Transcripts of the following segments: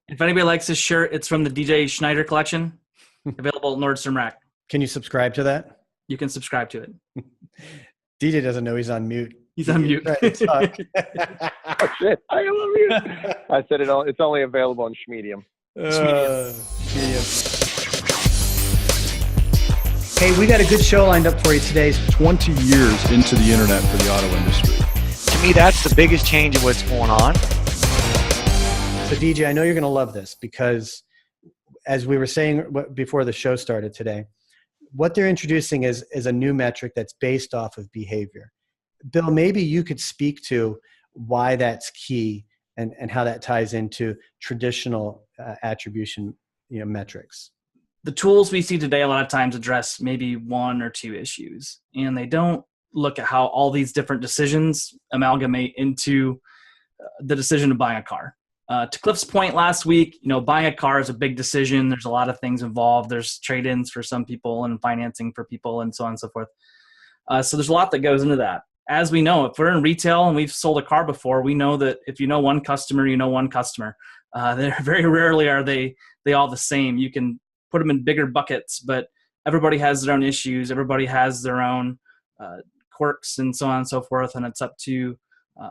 If anybody likes this shirt, it's from the DJ Schneider collection, available at Nordstrom Rack. Can you subscribe to that? You can subscribe to it. DJ doesn't know he's on mute. He's on mute. Oh shit! I am on mute. I said it's only available on Schmedium. Hey, we got a good show lined up for you today. 20 years into the internet for the auto industry. To me, that's the biggest change in what's going on. So DJ, I know you're going to love this because as we were saying before the show started today, what they're introducing is a new metric that's based off of behavior. Bill, maybe you could speak to why that's key and how that ties into traditional attribution metrics. The tools we see today a lot of times address maybe one or two issues, and they don't look at how all these different decisions amalgamate into the decision to buy a car. To Cliff's point last week, buying a car is a big decision. There's a lot of things involved. There's trade-ins for some people and financing for people and so on and so forth. So there's a lot that goes into that. As we know, if we're in retail and we've sold a car before, we know that if you know one customer, you know one customer. They're very rarely are they all the same. You can put them in bigger buckets, but everybody has their own issues. Everybody has their own quirks and so on and so forth. And it's up to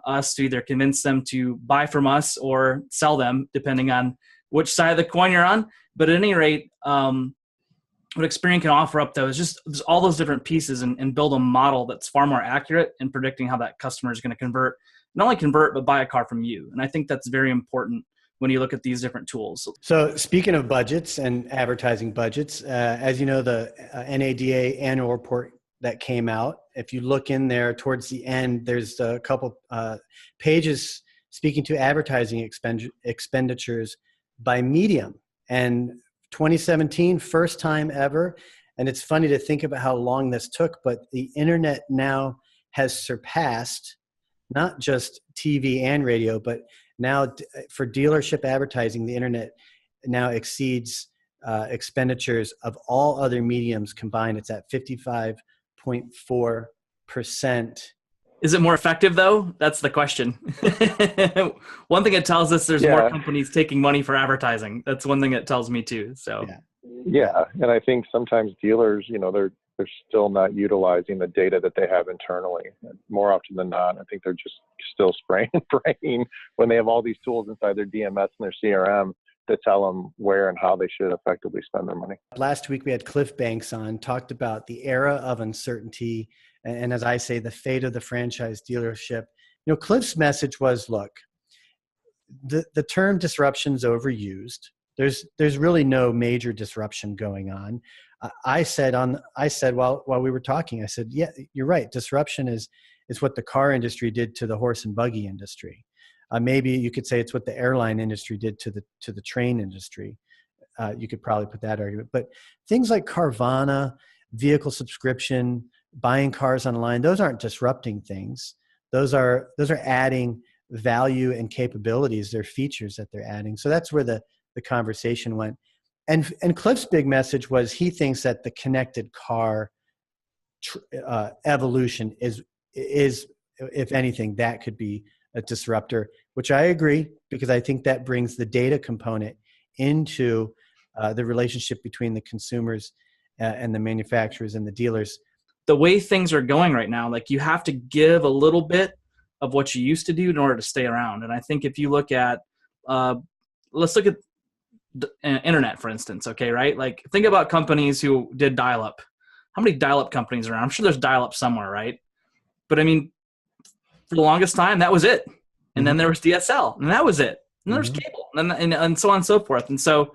us to either convince them to buy from us or sell them, depending on which side of the coin you're on. But at any rate, what Experian can offer up, though, is just there's all those different pieces and build a model that's far more accurate in predicting how that customer is going to convert, not only convert, but buy a car from you. And I think that's very important when you look at these different tools. So speaking of budgets and advertising budgets, as you know, the NADA annual report that came out, if you look in there towards the end, there's a couple pages speaking to advertising expenditures by medium. And 2017, first time ever. And it's funny to think about how long this took, but the internet now has surpassed not just TV and radio, but now for dealership advertising, the internet now exceeds expenditures of all other mediums combined. It's at 55.4%. Is it more effective, though? That's the question. One thing it tells us there's more companies taking money for advertising. That's one thing it tells me, too. So yeah. And I think sometimes dealers, they're still not utilizing the data that they have internally. More often than not, I think they're just still spraying and praying when they have all these tools inside their DMS and their CRM to tell them where and how they should effectively spend their money. Last week, we had Cliff Banks on, talked about the era of uncertainty. And as I say, the fate of the franchise dealership. Cliff's message was, look, the term disruption's overused. There's really no major disruption going on. I said while we were talking, I said, yeah, you're right. Disruption is what the car industry did to the horse and buggy industry. Maybe you could say it's what the airline industry did to the train industry. You could probably put that argument. But things like Carvana, vehicle subscription, buying cars online, those aren't disrupting things. Those are adding value and capabilities. They're features that they're adding. So that's where the conversation went. And Cliff's big message was he thinks that the connected car evolution is, if anything, that could be a disruptor, which I agree, because I think that brings the data component into the relationship between the consumers and the manufacturers and the dealers. The way things are going right now, like you have to give a little bit of what you used to do in order to stay around. And I think if you look at, let's look at the internet, for instance, okay, right? Like think about companies who did dial-up. How many dial-up companies are around? I'm sure there's dial-up somewhere, right? But I mean, for the longest time, that was it. And then there was DSL, and that was it. And there's cable, and so on and so forth. And so,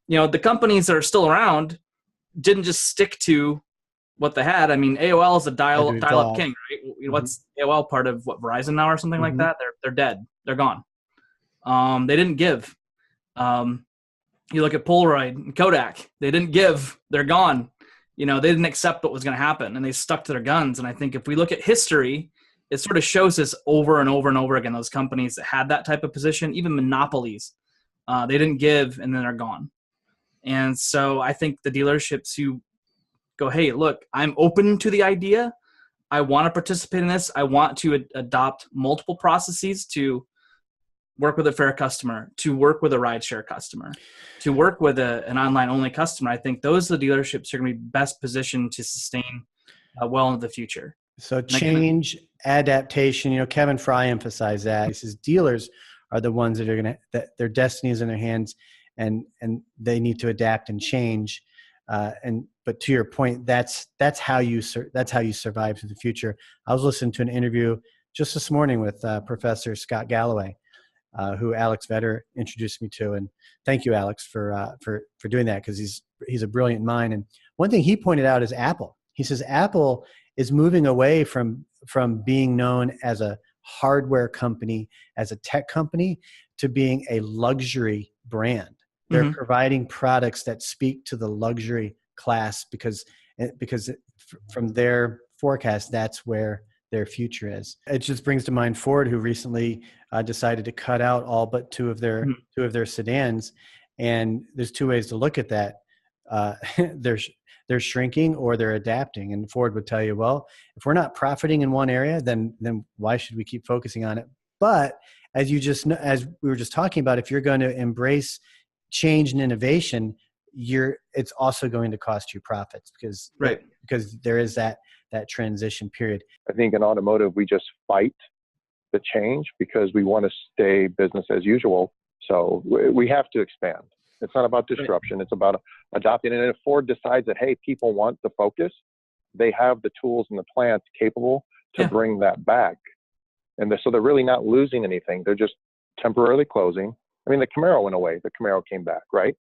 the companies that are still around didn't just stick to what they had. I mean, AOL is a dial-up king, right? What's AOL part of Verizon now or something like that? They're dead. They're gone. They didn't give. You look at Polaroid and Kodak. They didn't give. They're gone. They didn't accept what was going to happen, and they stuck to their guns. And I think if we look at history, it sort of shows us over and over and over again, those companies that had that type of position, even monopolies, they didn't give, and then they're gone. And so I think the dealerships who go, hey, look, I'm open to the idea. I want to participate in this. I want to adopt multiple processes to work with a fair customer, to work with a rideshare customer, to work with an online only customer, I think those are the dealerships who are going to be best positioned to sustain well into the future. So change, adaptation, Kevin Fry emphasized that. He says dealers are the ones that are going to, that their destiny is in their hands, and they need to adapt and change. But to your point, that's how you survive to the future. I was listening to an interview just this morning with Professor Scott Galloway, who Alex Vetter introduced me to, and thank you, Alex, for doing that, because he's a brilliant mind. And one thing he pointed out is Apple. He says Apple is moving away from being known as a hardware company, as a tech company, to being a luxury brand. They're providing products that speak to the luxury class because from their forecast, that's where their future is. It just brings to mind Ford, who recently decided to cut out all but two of their sedans. And there's two ways to look at that. They're shrinking or they're adapting. And Ford would tell you, well, if we're not profiting in one area, then why should we keep focusing on it? But as we were just talking about, if you're going to embrace change and innovation, it's also going to cost you profits because there is that transition period. I think in automotive, we just fight the change because we want to stay business as usual. So we have to expand. It's not about disruption. It's about adopting. And if Ford decides that, hey, people want the Focus, they have the tools and the plants capable to bring that back. And so they're really not losing anything. They're just temporarily closing. I mean, the Camaro went away. The Camaro came back, right?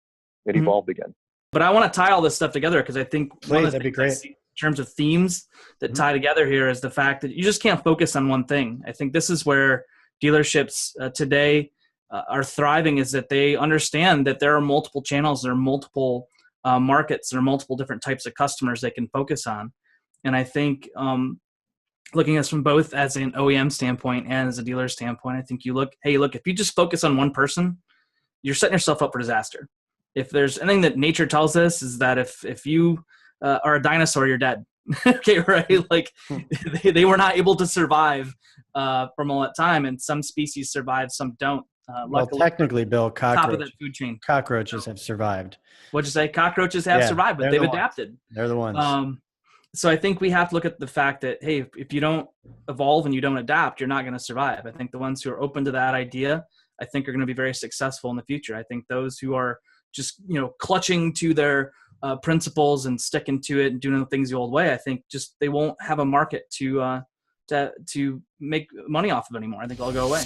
It evolved again. But I want to tie all this stuff together because I think one of the that'd be things great. in terms of themes that tie together here is the fact that you just can't focus on one thing. I think this is where dealerships today are thriving, is that they understand that there are multiple channels, there are multiple markets, there are multiple different types of customers they can focus on. And I think looking at this from both as an OEM standpoint and as a dealer standpoint, I think look, if you just focus on one person, you're setting yourself up for disaster. If there's anything that nature tells us, is that if you are a dinosaur, you're dead. Okay, right? Like they were not able to survive from all that time, and some species survive, some don't. Well, technically, Bill, top of that food chain. Cockroaches have survived. What'd you say? Cockroaches have survived, but they've adapted. They're the ones. So I think we have to look at the fact that, hey, if you don't evolve and you don't adapt, you're not going to survive. I think the ones who are open to that idea, I think, are going to be very successful in the future. I think those who are just, clutching to their principles and sticking to it and doing things the old way, I think just they won't have a market to make money off of anymore. I think they'll go away.